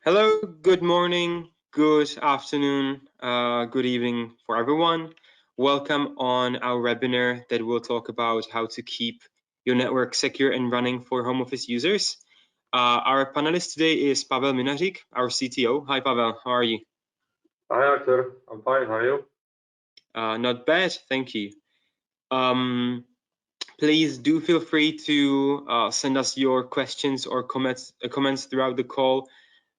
Hello, good morning, good afternoon, good evening for everyone. Welcome on our webinar that will talk about how to keep your network secure and running for home office users. Our panelist today is Pavel Minařík, our CTO. Hi, Pavel, how are you? Hi, Arthur. I'm fine. How are you? Not bad, thank you. Please do feel free to send us your questions or comments throughout the call.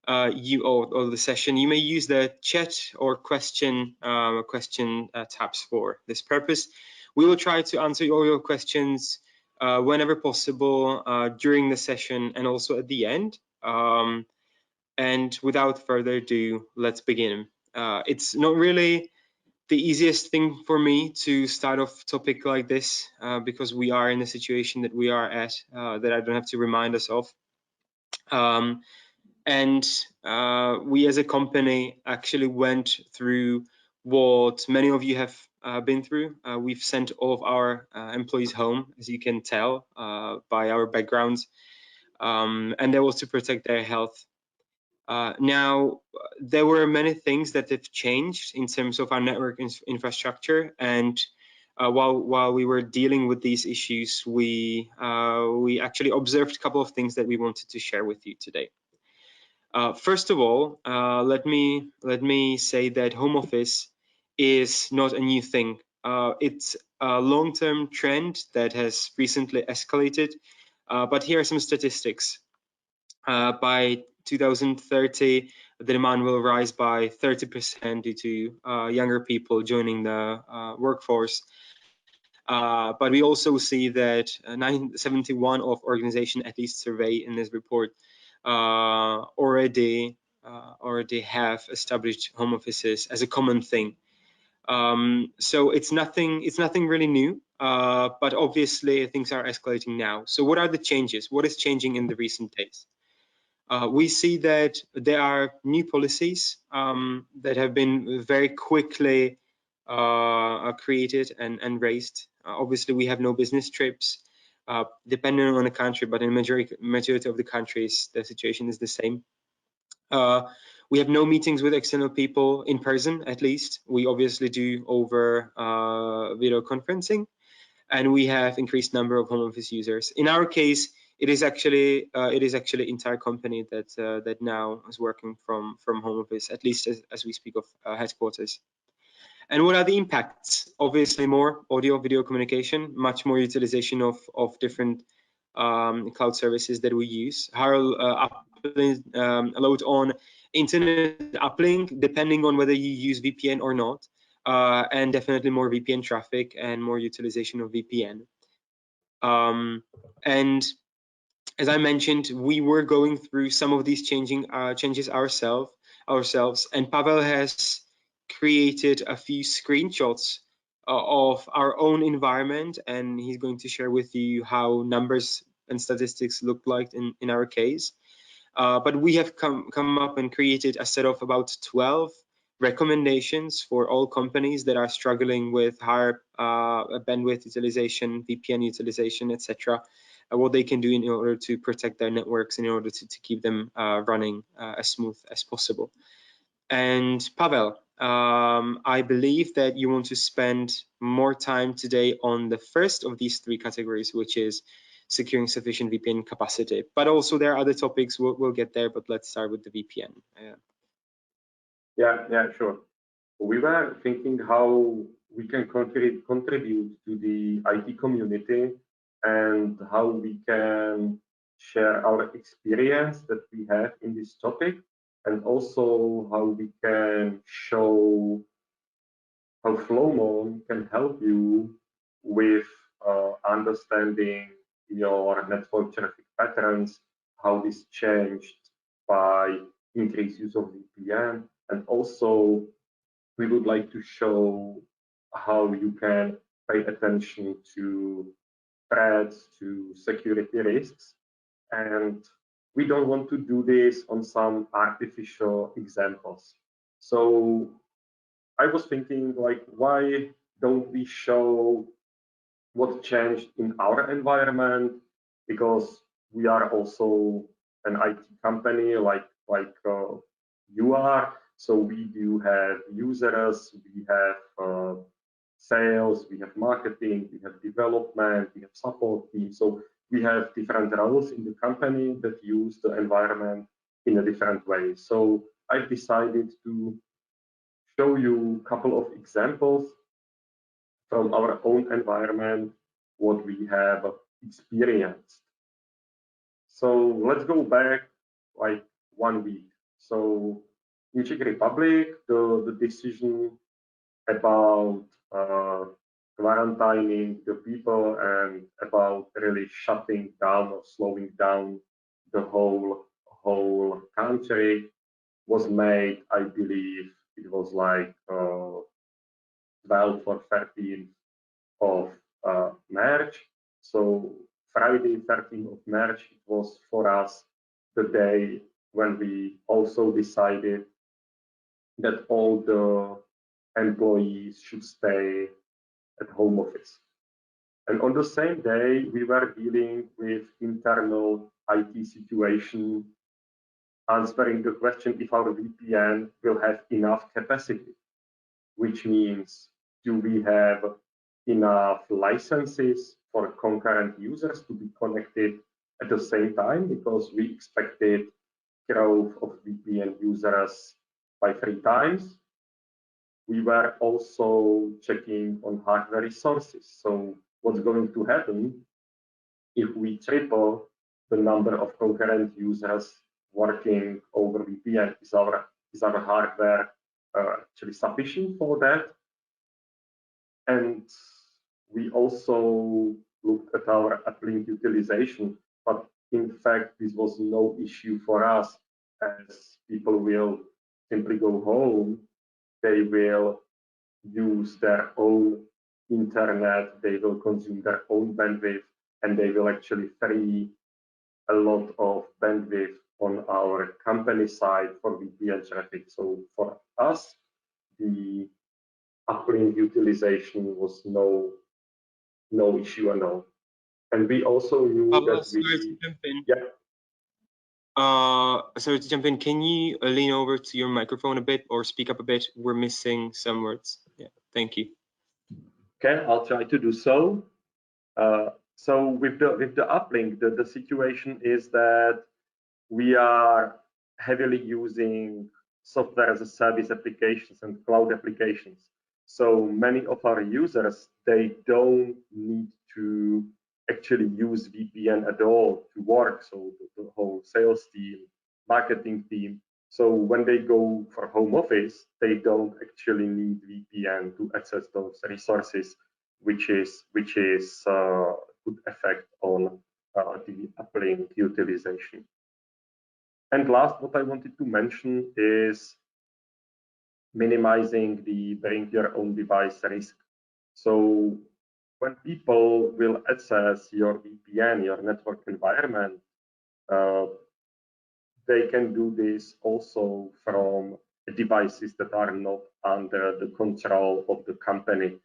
Or the session. You may use the chat or question tabs for this purpose. We will try to answer all your questions whenever possible during the session and also at the end. And without further ado, let's begin. It's not really the easiest thing for me to start off topic like this because we are in the situation that we are at that I don't have to remind us of. And we as a company actually went through what many of you have been through. We've sent all of our employees home, as you can tell by our backgrounds, and that was to protect their health. Now, there were many things that have changed in terms of our network infrastructure, and while we were dealing with these issues, we actually observed a couple of things that we wanted to share with you today. First of all, let me say that home office is not a new thing. It's a long-term trend that has recently escalated. But here are some statistics. By 2030, the demand will rise by 30% due to younger people joining the workforce. But we also see that 971 of organization at least survey in this report already have established home offices as a common thing. So it's nothing really new, but obviously things are escalating now. So what are the changes? What is changing in the recent days? We see that there are new policies that have been very quickly created and raised. Obviously, we have no business trips, depending on the country, but in majority of the countries, the situation is the same. We have no meetings with external people in person, at least. We obviously do over video conferencing, and we have increased number of home office users. In our case, it is actually entire company that now is working from home office, at least as we speak of headquarters. And what are the impacts? Obviously, more audio video communication, much more utilization of different cloud services that we use. Higher load on internet uplink, depending on whether you use VPN or not, and definitely more VPN traffic and more utilization of VPN. And as I mentioned, we were going through some of these changes ourselves, and Pavel has created a few screenshots of our own environment, and he's going to share with you how numbers and statistics look like in our case. But we have come up and created a set of about 12 recommendations for all companies that are struggling with higher bandwidth utilization, VPN utilization, etc. What they can do in order to protect their networks, in order to keep them running as smooth as possible. And Pavel, I believe that you want to spend more time today on the first of these three categories, which is securing sufficient VPN capacity. But also there are other topics, we'll get there, but let's start with the VPN. Yeah, sure. We were thinking how we can contribute to the IT community and how we can share our experience that we have in this topic, and also how we can show how Flowmon can help you with understanding your network traffic patterns, how this changed by increased use of VPN, and also we would like to show how you can pay attention to threats, to security risks. And we don't want to do this on some artificial examples. So I was thinking, like, why don't we show what changed in our environment? Because we are also an IT company, like like you are. So we do have users, we have sales, we have marketing, we have development, we have support team. So we have different roles in the company that use the environment in a different way. So I've decided to show you a couple of examples from our own environment, what we have experienced. So let's go back like 1 week. So in Czech Republic, the decision about quarantining the people and about really shutting down or slowing down the whole country was made, I believe it was like 12th or 13th of March. So Friday, 13th of March, it was for us the day when we also decided that all the employees should stay at home office. And on the same day, we were dealing with internal IT situation, answering the question if our VPN will have enough capacity, which means do we have enough licenses for concurrent users to be connected at the same time, because we expected growth of VPN users by 3 times. We were also checking on hardware resources. So what's going to happen if we triple the number of concurrent users working over VPN? Is our hardware actually sufficient for that? And we also looked at our uplink utilization, but in fact, this was no issue for us, as people will simply go home, they will use their own internet, they will consume their own bandwidth, and they will actually free a lot of bandwidth on our company side for VPN traffic. So for us, the uplink utilization was no issue at all. And we also knew that sorry to jump in. Can you lean over to your microphone a bit or speak up a bit? We're missing some words. Yeah, thank you. Okay, I'll try to do so. So with the uplink, the situation is that we are heavily using software as a service applications and cloud applications. So many of our users, they don't need to actually use VPN at all to work. So the whole sales team, marketing team. So when they go for home office, they don't actually need VPN to access those resources, which is good effect on the uplink utilization. And last, what I wanted to mention is minimizing the bring your own device risk. So when people will access your VPN, your network environment, they can do this also from devices that are not under the control of the company.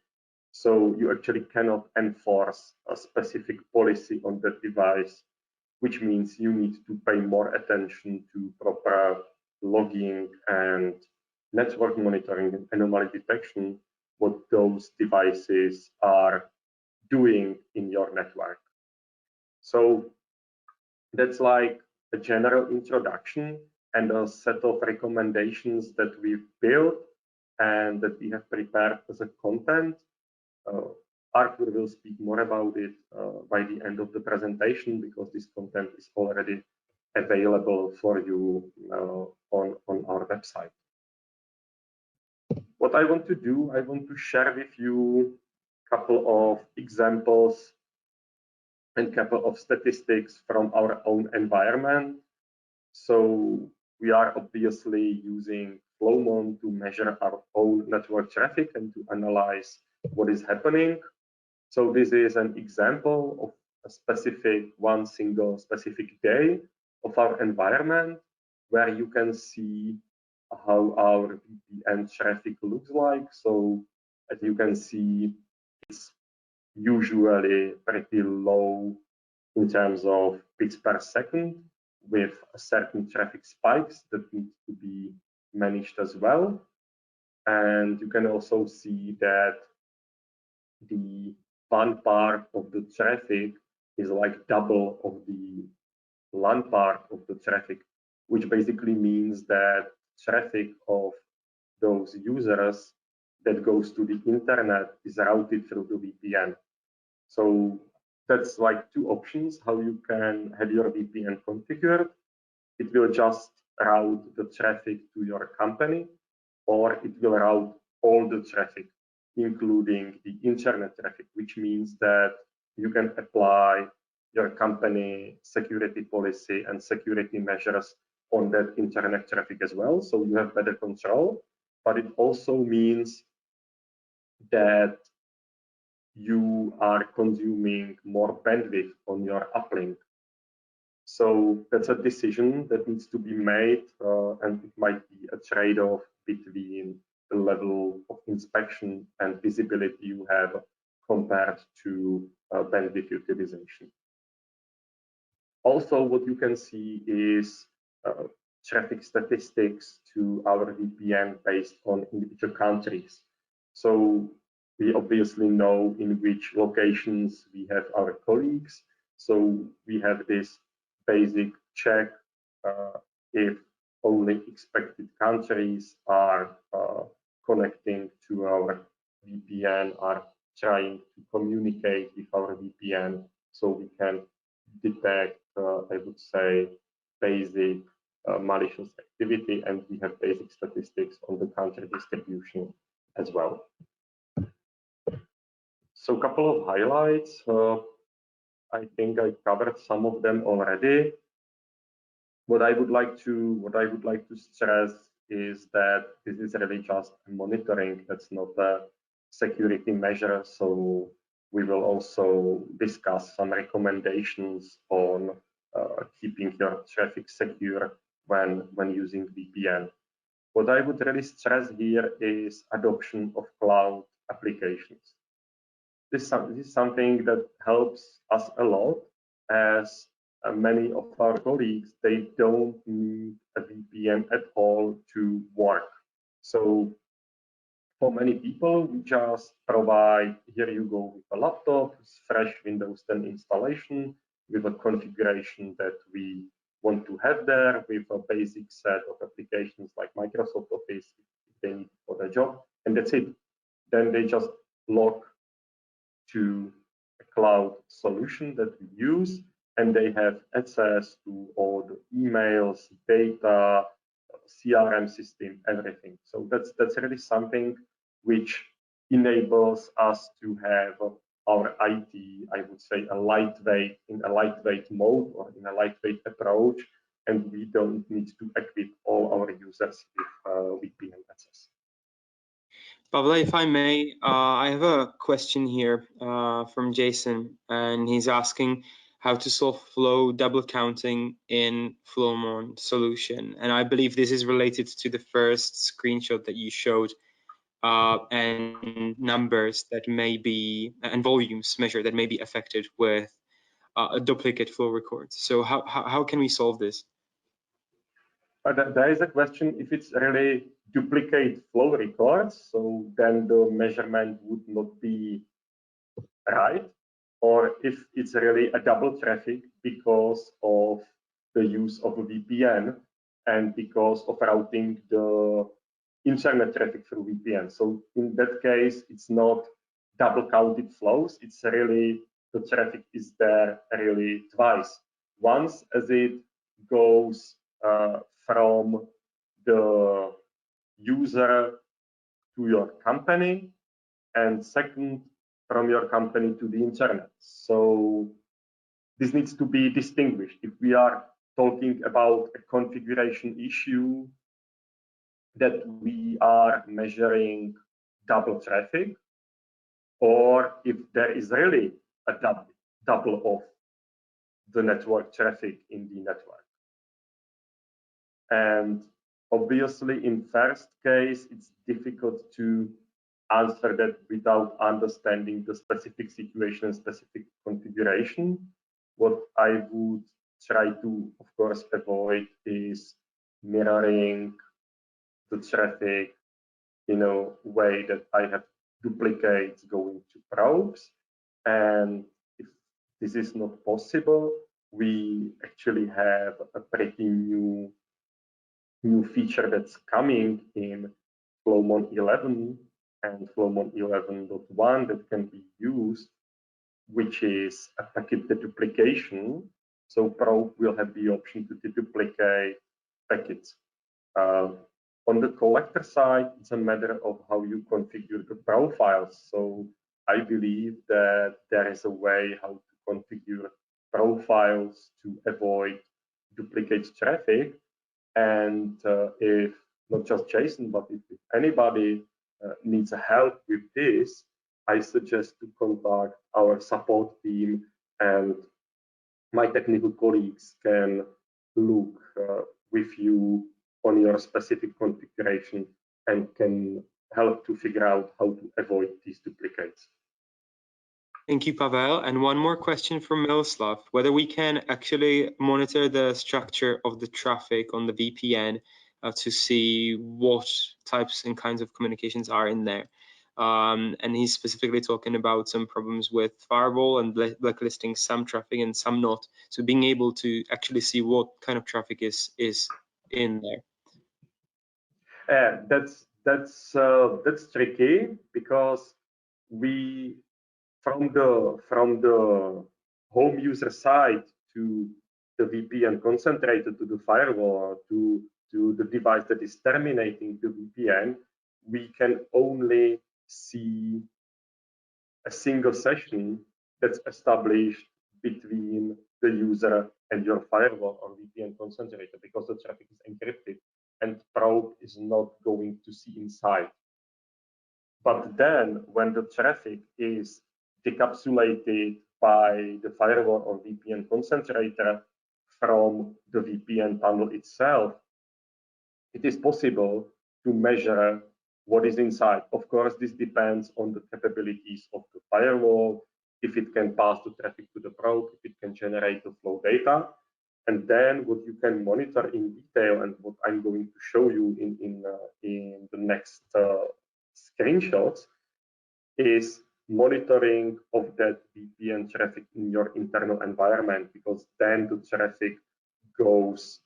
So you actually cannot enforce a specific policy on that device, which means you need to pay more attention to proper logging and network monitoring and anomaly detection, what those devices are doing in your network. So that's like a general introduction and a set of recommendations that we've built and that we have prepared as a content. Arthur will speak more about it by the end of the presentation, because this content is already available for you on our website. What I want to do, I want to share with you a couple of examples and couple of statistics from our own environment. So we are obviously using Flowmon to measure our own network traffic and to analyze what is happening. So this is an example of a specific one single specific day of our environment, where you can see how our VPN traffic looks like. So as you can see, it's usually pretty low in terms of bits per second, with certain traffic spikes that need to be managed as well. And you can also see that the WAN part of the traffic is like double of the LAN part of the traffic, which basically means that traffic of those users that goes to the internet is routed through the VPN. So that's like two options how you can have your VPN configured. It will just route the traffic to your company, or it will route all the traffic, including the internet traffic, which means that you can apply your company security policy and security measures on that internet traffic as well. So you have better control, but it also means that you are consuming more bandwidth on your uplink. So that's a decision that needs to be made, and it might be a trade-off between the level of inspection and visibility you have compared to bandwidth utilization. Also, what you can see is traffic statistics to our VPN based on individual countries. So we obviously know in which locations we have our colleagues. So we have this basic check if only expected countries are connecting to our VPN, are trying to communicate with our VPN, so we can detect, I would say, basic malicious activity, and we have basic statistics on the country distribution as well. So a couple of highlights. I think I covered some of them already. What I would like to stress is that this is really just monitoring. That's not a security measure. So we will also discuss some recommendations on keeping your traffic secure when using VPN. What I would really stress here is adoption of cloud applications. This is something that helps us a lot, as many of our colleagues, they don't need a VPN at all to work. So for many people, we just provide, here you go with a laptop, fresh Windows 10 installation with a configuration that we want to have there, with a basic set of applications like Microsoft Office if they need for their job, and that's it. Then they just log to a cloud solution that we use, and they have access to all the emails, data, CRM system, everything. So that's really something which enables us to have our IT, I would say, in a lightweight mode or in a lightweight approach, and we don't need to equip all our users with VPN access. Pavle, if I may, I have a question here from Jason, and he's asking how to solve flow double counting in Flowmon solution. And I believe this is related to the first screenshot that you showed, and numbers that may be, and volumes measured that may be affected with a duplicate flow record. So how can we solve this? There is a question if it's really duplicate flow records, so then the measurement would not be right, or if it's really a double traffic because of the use of a VPN and because of routing the internet traffic through VPN. So in that case, it's not double counted flows, it's really the traffic is there really twice. Once as it goes from the user to your company, and second from your company to the internet. So this needs to be distinguished. If we are talking about a configuration issue that we are measuring double traffic, or if there is really a double of the network traffic in the network. And obviously, in first case, it's difficult to answer that without understanding the specific situation, specific configuration. What I would try to, of course, avoid is mirroring the traffic in a way that I have duplicates going to probes. And if this is not possible, we actually have a pretty new feature that's coming in Flowmon 11 and Flowmon 11.1 that can be used, which is a packet deduplication. So probe will have the option to deduplicate packets. On the collector side, it's a matter of how you configure the profiles. So I believe that there is a way how to configure profiles to avoid duplicate traffic. And if not just Jason, but if anybody needs help with this, I suggest to contact our support team, and my technical colleagues can look with you on your specific configuration and can help to figure out how to avoid these duplicates. Thank you, Pavel. And one more question from Miloslav, whether we can actually monitor the structure of the traffic on the VPN to see what types and kinds of communications are in there. And he's specifically talking about some problems with firewall and blacklisting some traffic and some not. So being able to actually see what kind of traffic is in there. That's tricky, because we from the home user side to the VPN concentrated to the firewall to the device that is terminating the VPN, we can only see a single session that's established between the user and your firewall or VPN concentrator, because the traffic is encrypted and probe is not going to see inside. But then when the traffic is decapsulated by the firewall or VPN concentrator from the VPN tunnel itself, it is possible to measure what is inside. Of course, this depends on the capabilities of the firewall, if it can pass the traffic to the probe, if it can generate the flow data. And then what you can monitor in detail, and what I'm going to show you in the next screenshots, is monitoring of that VPN traffic in your internal environment, because then the traffic goes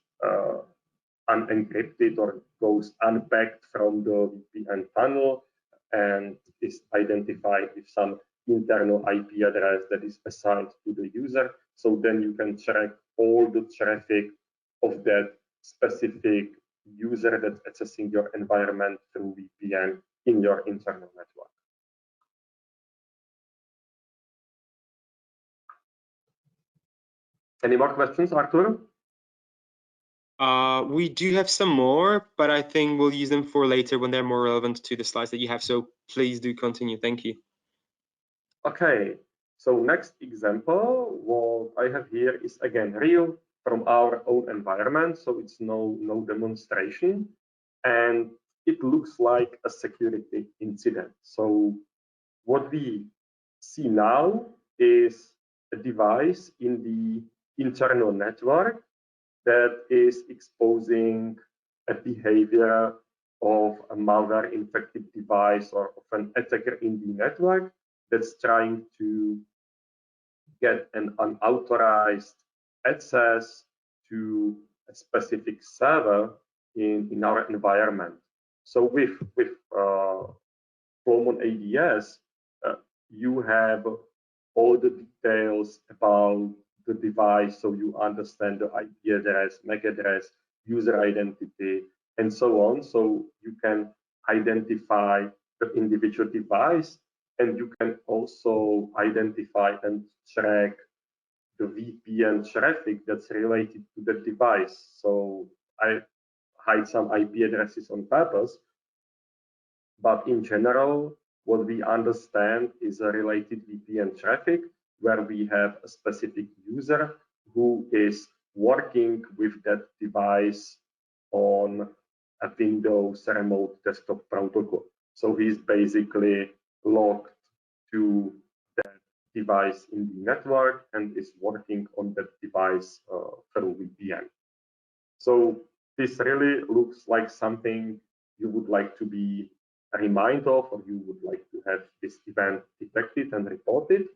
unencrypted or goes unpacked from the VPN tunnel and is identified with some internal IP address that is assigned to the user. So then you can track all the traffic of that specific user that's accessing your environment through VPN in your internal network. Any more questions, Artur? We do have some more, but I think we'll use them for later when they're more relevant to the slides that you have. So please do continue. Thank you. Okay, so next example, what I have here is again real from our own environment. So it's no demonstration, and it looks like a security incident. So what we see now is a device in the internal network that is exposing a behavior of a malware infected device or of an attacker in the network that's trying to get an unauthorized access to a specific server in our environment. So with Flowmon ADS, you have all the details about the device, so you understand the IP address, MAC address, user identity, and so on. So you can identify the individual device, and you can also identify and track the VPN traffic that's related to the device. So I hide some IP addresses on purpose, but in general, what we understand is a related VPN traffic where we have a specific user who is working with that device on a Windows remote desktop protocol. So he's basically logged to that device in the network and is working on that device through VPN. So this really looks like something you would like to be reminded of, or you would like to have this event detected and reported.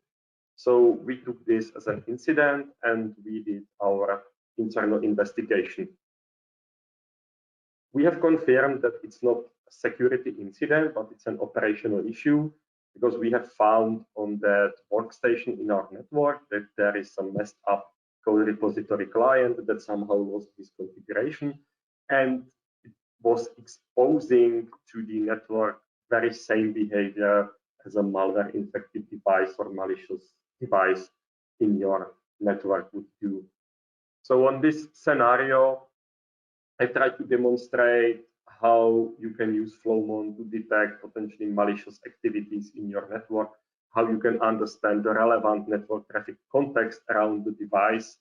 So we took this as an incident and we did our internal investigation. We have confirmed that it's not a security incident, but it's an operational issue, because we have found on that workstation in our network that there is some messed up code repository client that somehow lost this configuration, and it was exposing to the network very same behavior as a malware infected device or malicious device in your network would do. So on this scenario, I tried to demonstrate how you can use Flowmon to detect potentially malicious activities in your network, how you can understand the relevant network traffic context around the device.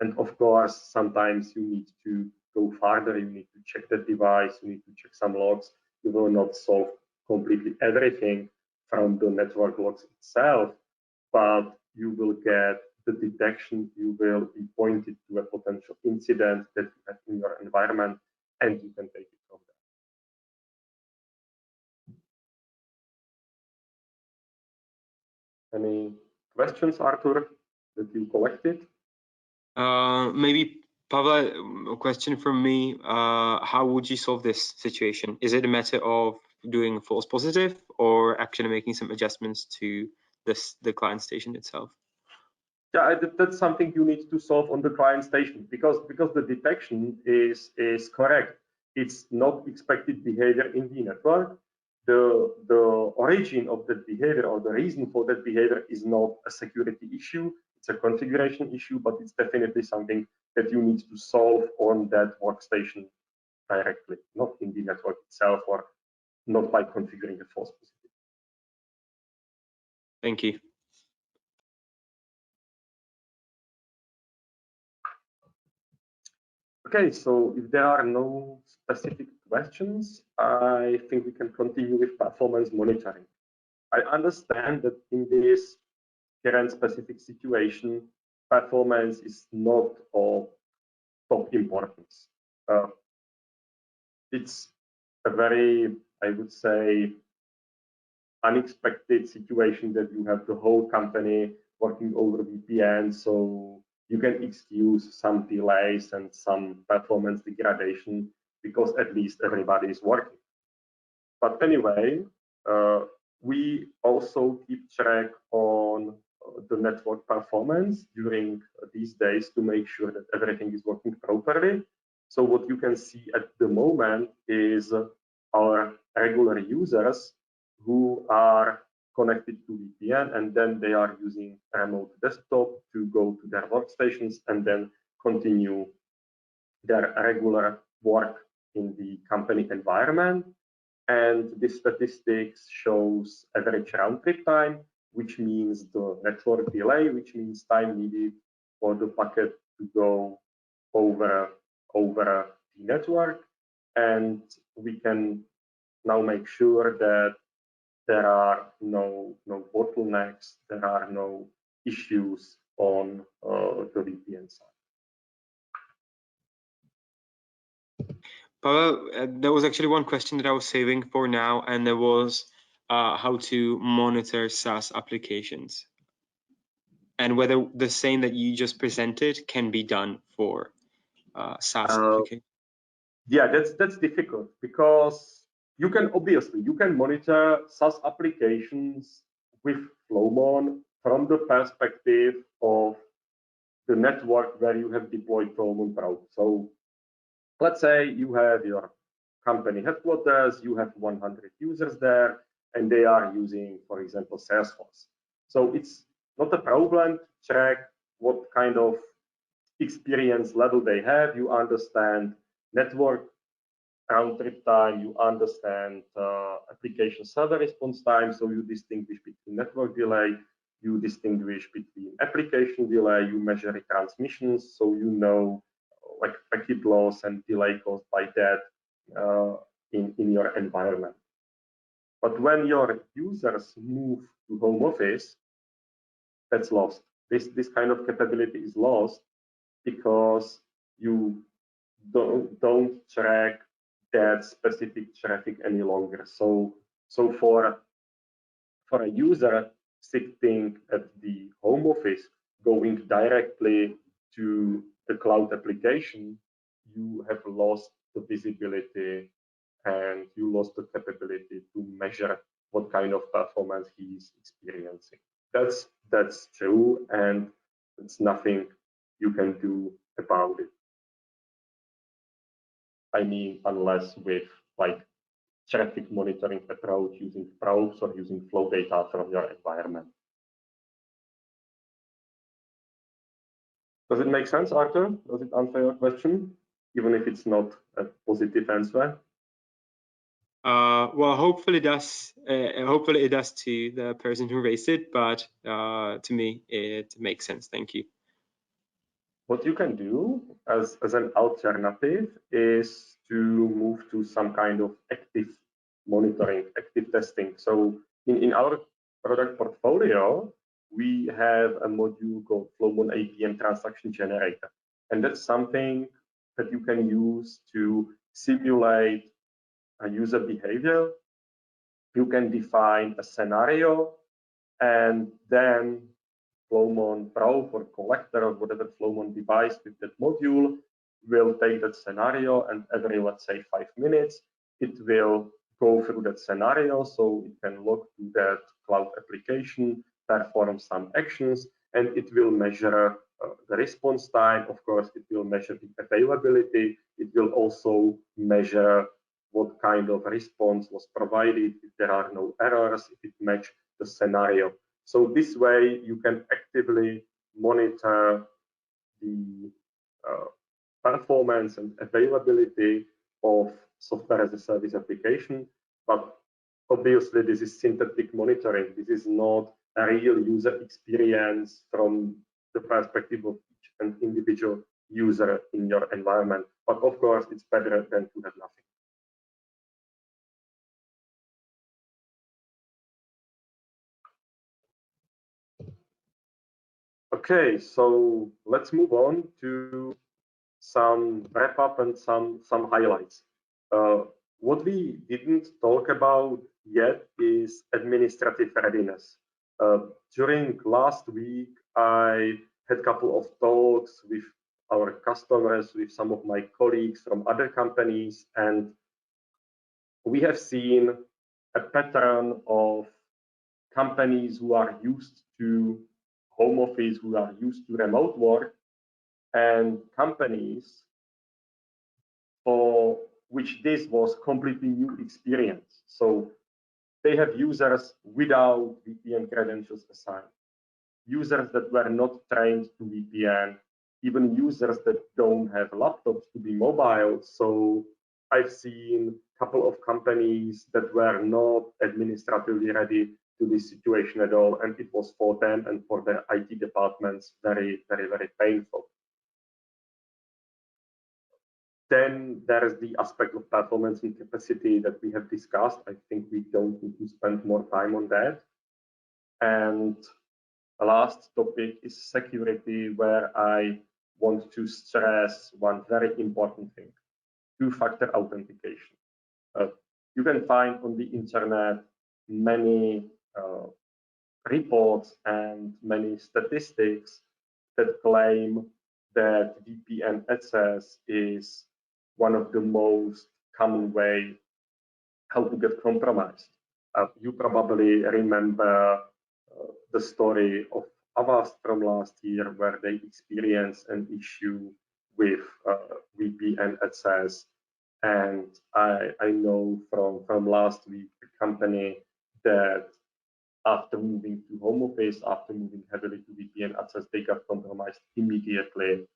And of course, sometimes you need to go further, you need to check the device, you need to check some logs. You will not solve completely everything from the network logs itself, but you will get the detection, you will be pointed to a potential incident that you have in your environment, and you can take it from there. Any questions, Artur, that you collected? Maybe, Pavel, a question from me. How would you solve this situation? Is it a matter of doing a false positive or actually making some adjustments to the client station itself? Yeah, that's something you need to solve on the client station, because the detection is correct. It's not expected behavior in the network. The origin of that behavior or the reason for that behavior is not a security issue. It's a configuration issue, but it's definitely something that you need to solve on that workstation directly, not in the network itself or not by configuring a false positive. Thank you. Okay, so if there are no specific questions, I think we can continue with performance monitoring. I understand that in this current specific situation, performance is not of top importance. It's a very, I would say, unexpected situation that you have the whole company working over VPN, so you can excuse some delays and some performance degradation because at least everybody is working. But anyway, we also keep track on the network performance during these days to make sure that everything is working properly. So what you can see at the moment is our regular users who are connected to VPN, and then they are using remote desktop to go to their workstations and then continue their regular work in the company environment. And this statistics shows average round trip time, which means the network delay, which means time needed for the packet to go over the network. And we can now make sure that there are no bottlenecks, there are no issues on the VPN side. Pavel, there was actually one question that I was saving for now, and there was how to monitor SaaS applications and whether the same that you just presented can be done for SaaS applications. Yeah, that's difficult because you can monitor SaaS applications with Flowmon from the perspective of the network where you have deployed Flowmon Pro. So let's say you have your company headquarters, you have 100 users there, and they are using, for example, Salesforce. So it's not a problem to check what kind of experience level they have. You understand network round trip time, you understand application server response time, so you distinguish between network delay, you distinguish between application delay, you measure retransmissions, so you know like packet loss and delay caused by that in your environment. But when your users move to home office, that's lost. This kind of capability is lost because you don't track that specific traffic any longer. So for a user sitting at the home office, going directly to the cloud application, you have lost the visibility and you lost the capability to measure what kind of performance he is experiencing. That's true, and it's nothing you can do about it. I mean, unless with like traffic monitoring approach using probes or using flow data from your environment. Does it make sense, Arthur? Does it answer your question, even if it's not a positive answer? Well, hopefully it does. Hopefully it does to the person who raised it, but to me it makes sense. Thank you. What you can do as an alternative is to move to some kind of active monitoring, active testing. So in our product portfolio, we have a module called Flowmon APM Transaction Generator. And that's something that you can use to simulate a user behavior. You can define a scenario, and then Flowmon Probe or Collector or whatever Flowmon device with that module will take that scenario, and every, let's say, 5 minutes, it will go through that scenario, so it can log to that cloud application, perform some actions, and it will measure the response time. Of course, it will measure the availability. It will also measure what kind of response was provided, if there are no errors, if it matches the scenario. So this way, you can actively monitor the performance and availability of software as a service application. But obviously, this is synthetic monitoring. This is not a real user experience from the perspective of each and individual user in your environment. But of course, it's better than to have nothing. Okay, so let's move on to some wrap up and some highlights. What we didn't talk about yet is administrative readiness. During last week, I had a couple of talks with our customers, with some of my colleagues from other companies, and we have seen a pattern of companies who are used to home office, who are used to remote work, and companies for which this was completely new experience. So they have users without VPN credentials assigned, users that were not trained to VPN, even users that don't have laptops to be mobile. So I've seen a couple of companies that were not administratively ready to this situation at all, and it was for them and for their IT departments very, very, very painful. Then there is the aspect of performance and capacity that we have discussed. I think we don't need to spend more time on that. And the last topic is security, where I want to stress one very important thing: two-factor authentication. You can find on the internet many reports and many statistics that claim that VPN access is one of the most common way how to get compromised. You probably remember the story of Avast from last year, where they experienced an issue with VPN access. And I know from last week, the company that after moving to home office, after moving heavily to VPN access, they got compromised immediately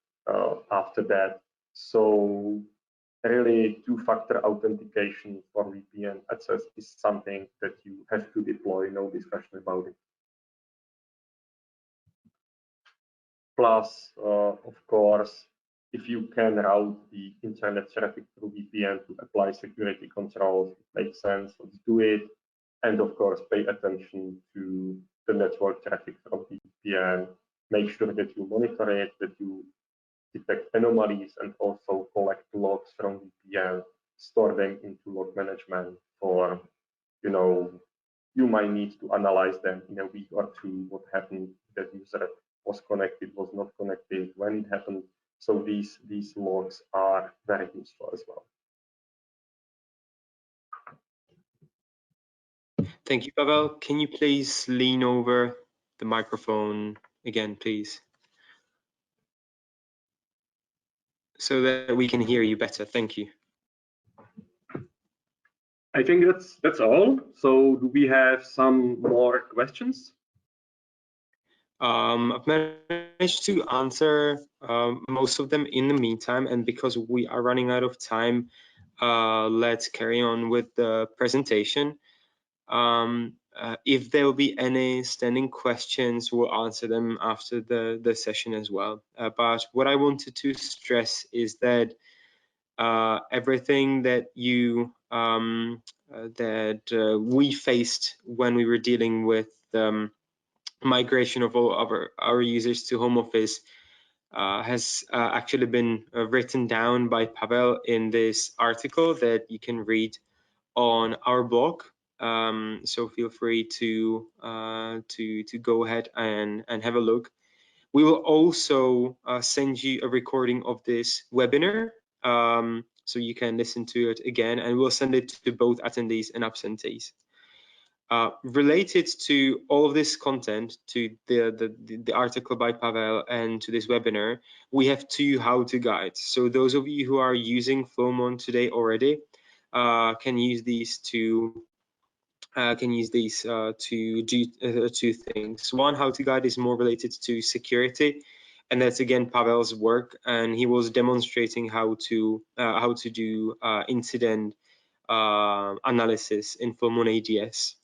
after that. So really, two-factor authentication for VPN access is something that you have to deploy, no discussion about it. Plus, of course, if you can route the internet traffic through VPN to apply security controls, it makes sense, let's do it. And of course, pay attention to the network traffic from the VPN, make sure that you monitor it, that you detect anomalies, and also collect logs from VPN, store them into log management for, you might need to analyze them in a week or two, what happened, that user was connected, was not connected, when it happened. So these logs are very useful as well. Thank you, Pavel. Can you please lean over the microphone again, please? So that we can hear you better. Thank you. I think that's all. So do we have some more questions? I've managed to answer most of them in the meantime, and because we are running out of time, let's carry on with the presentation. If there will be any standing questions, we'll answer them after the session as well. But what I wanted to stress is that everything that we faced when we were dealing with migration of all of our users to home office has actually been written down by Pavel in this article that you can read on our blog. So feel free to go ahead and have a look. We will also send you a recording of this webinar, so you can listen to it again, and we'll send it to both attendees and absentees. Related to all of this content, to the article by Pavel and to this webinar, we have two how-to guides. So those of you who are using Flowmon today already can use these to do two things. One how-to guide is more related to security, and that's again Pavel's work, and he was demonstrating how to do incident analysis in Flowmon ADS.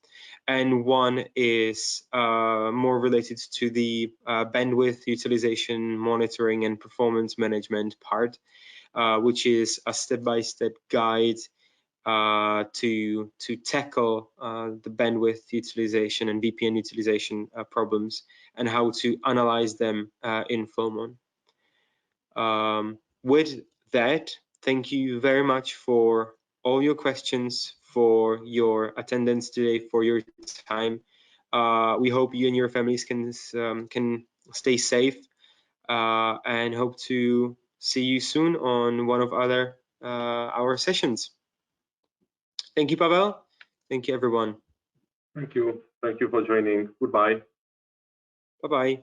And one is more related to the bandwidth utilization monitoring and performance management part, which is a step-by-step guide to tackle the bandwidth utilization and VPN utilization problems, and how to analyze them in Flowmon. With that, thank you very much for all your questions, for your attendance today, for your time. We hope you and your families can stay safe, and hope to see you soon on one of our sessions. Thank you, Pavel. Thank you, everyone. Thank you. Thank you for joining. Goodbye. Bye-bye.